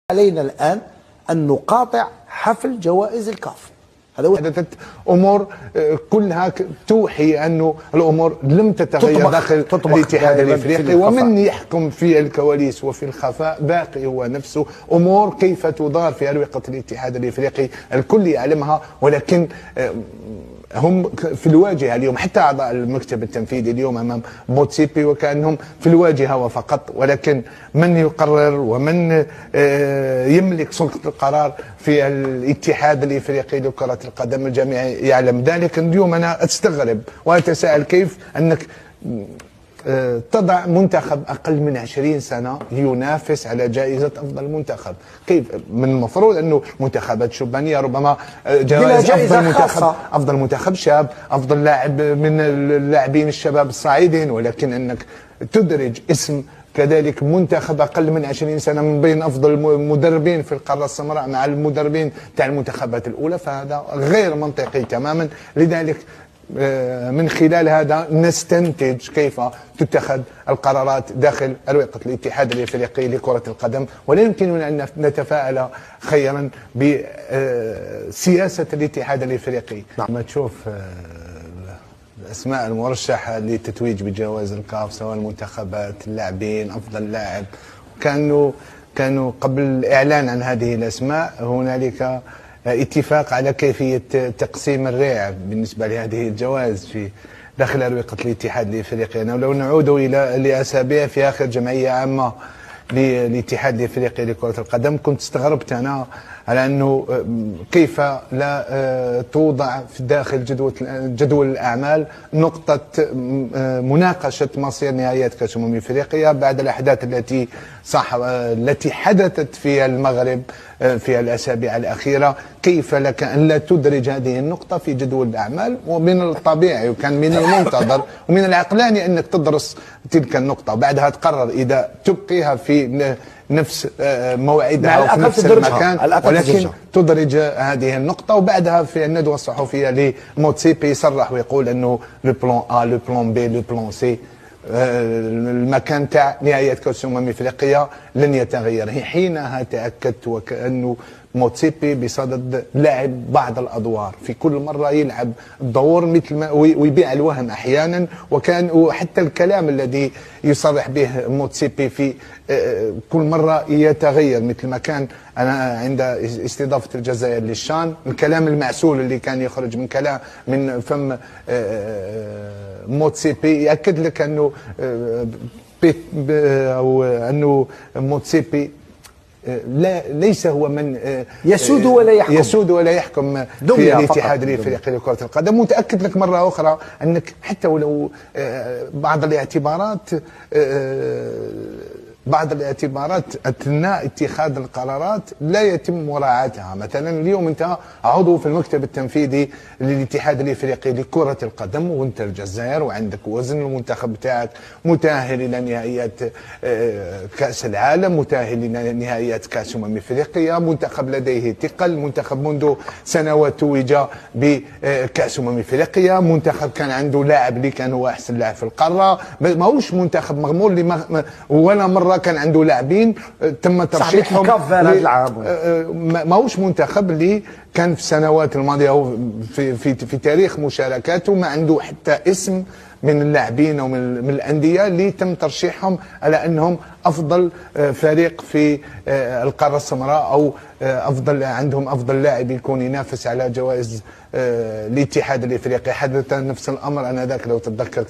علينا الآن أن نقاطع حفل جوائز الكاف. حدثت امور كلها توحي انه الامور لم تتغير داخل الاتحاد الافريقي، ومن يحكم في الكواليس وفي الخفاء باقي هو نفسه. امور كيف تدار في اروقه الاتحاد الافريقي الكل يعلمها، ولكن هم في الواجهه اليوم، حتى اعضاء المكتب التنفيذي اليوم امام موتسيبي وكانهم في الواجهه وفقط، ولكن من يقرر ومن يملك سلطه القرار في الاتحاد الافريقي لكره القدم الجميع يعلم ذلك. اليوم انا استغرب واتساءل كيف انك تضع منتخب أقل من 20 سنة لينافس على جائزة أفضل منتخب. كيف من المفروض أنه منتخبات شبانية ربما جوائز أفضل منتخب شاب، أفضل لاعب من اللاعبين الشباب الصاعدين، ولكن أنك تدرج اسم كذلك منتخب أقل من 20 سنة من بين أفضل المدربين في القارة السمراء مع المدربين تاع المنتخبات الأولى، فهذا غير منطقي تماما. لذلك من خلال هذا نستنتج كيف تتخذ القرارات داخل أروقة الاتحاد الافريقي لكرة القدم، ولا يمكننا أن نتفاءل خيرا بسياسة الاتحاد الافريقي. لما تشوف الأسماء المرشحة لتتويج بجوائز الكاف سواء المنتخبات، اللاعبين، أفضل لاعب، كانوا قبل الإعلان عن هذه الأسماء هنالك اتفاق على كيفية تقسيم الريع بالنسبة لهذه الجوائز في داخل أروقة الاتحاد الافريقي. لو نعود إلى أسابيع في آخر جمعية عامة للاتحاد الافريقي لكرة القدم، كنت استغربت أنا على أنه كيف لا توضع في داخل جدول الأعمال نقطة مناقشة مصير نهائيات كأس أفريقيا بعد الأحداث التي حدثت في المغرب في الأسابيع الأخيرة. كيف لك أن لا تدرج هذه النقطة في جدول الأعمال؟ ومن الطبيعي وكان من المنتظر ومن العقلاني أنك تدرس تلك النقطة وبعدها تقرر إذا تبقيها في نفس موعدها وفي نفس المكان، ولكن تدرج هذه النقطة. وبعدها في الندوة الصحفية لموتسيبي يصرح ويقول أنه لو بلان A لو بلان B لو بلان C المكان تاع نهاية كأس افريقيا لن يتغير. حينها تأكدت وكأنه موتسيبي بصدد لعب بعض الادوار، في كل مره يلعب الدور مثل ما ويبيع الوهم احيانا، وحتى الكلام الذي يصرح به موتسيبي في كل مره يتغير، مثل ما كان انا عند استضافه الجزائر للشان الكلام المعسول اللي كان يخرج من فم موتسيبي ياكد لك انه انه موتسيبي ليس هو من يسود ولا يحكم في الاتحاد الافريقي لكرة القدم. متأكد لك مرة أخرى أنك حتى ولو بعض الاعتبارات أثناء اتخاذ القرارات لا يتم مراعاتها. مثلا اليوم أنت عضو في المكتب التنفيذي للاتحاد الافريقي لكرة القدم وأنت الجزائر وعندك وزن، المنتخب بتاعك متأهل إلى نهائيات كأس العالم، متأهل إلى نهائيات كأس افريقيا، منتخب لديه ثقل، منتخب منذ سنوات توج بكأس افريقيا، منتخب كان عنده لاعب اللي كان هو أحسن لاعب في القارة، ماهوش منتخب مغمور اللي ولا مرة كان عنده لاعبين تم ترشيحهم ماهوش منتخب اللي كان في السنوات الماضيه او في تاريخ مشاركاته ما عنده حتى اسم من اللاعبين او من الانديه اللي تم ترشيحهم على انهم افضل فريق في القاره السمراء او عندهم افضل لاعب يكون ينافس على جوائز الاتحاد الافريقي. حدث نفس الامر انذاك لو تتذكر